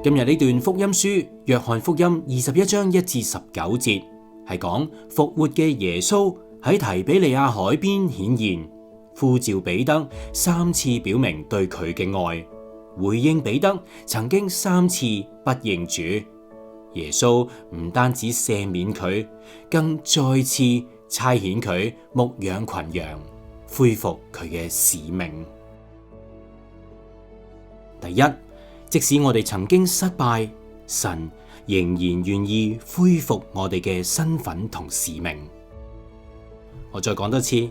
今日呢段福音書，約翰福音21章1至19節，係講復活嘅耶穌喺提比利亞海邊顯現，呼召彼得3次表明對佢嘅愛，回應彼得曾經3次不認主。耶穌唔單止赦免佢，更再次差遣佢牧養群羊，恢復佢嘅使命。第一，即使我哋曾經失敗，神仍然願意恢復我哋嘅身份同使命。我再講多次，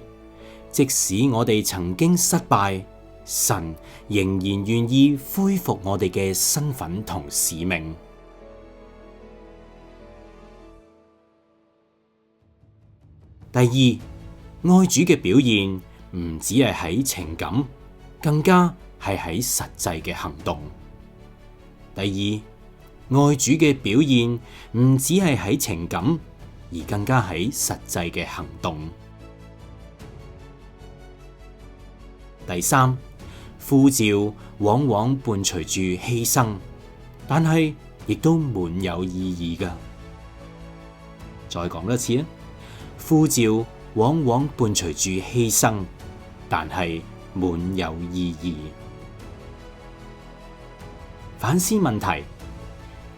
即使我哋曾經失敗，神仍然願意恢復我哋嘅身份同使命。第二，愛主嘅表現唔只係喺情感，更加係喺實際嘅行動。第二，愛主嘅表現唔只係喺情感，而更加喺實際嘅行動。第三，呼召往往伴隨住犧牲，但係亦都滿有意義㗎。再講多次啊，呼召往往伴隨住犧牲，但係滿有意義。反思問題：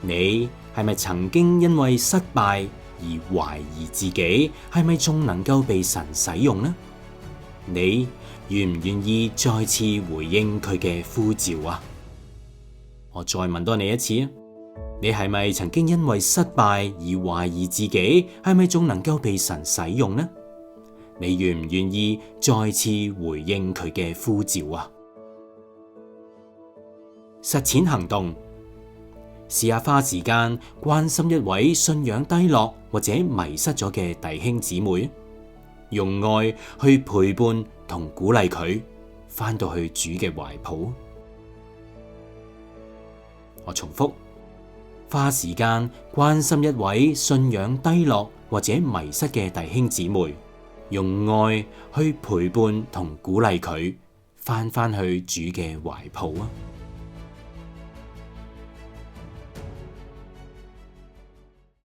你係咪曾經因為失敗而懷疑自己係咪仲能夠被神使用呢？你願唔願意再次回應佢嘅呼召啊？我再問多你一次，你係咪曾經因為失敗而懷疑自己係咪仲能夠被神使用呢？你願唔願意再次回應佢嘅呼召啊？實踐行動，試下花時間關心一位信仰低落或者迷失咗嘅弟兄姊妹，用愛去陪伴同鼓勵佢返到去主嘅懷抱。我重複，花時間關心一位信仰低落或者迷失嘅弟兄姊妹，用愛去陪伴同鼓勵佢返去主嘅懷抱啊！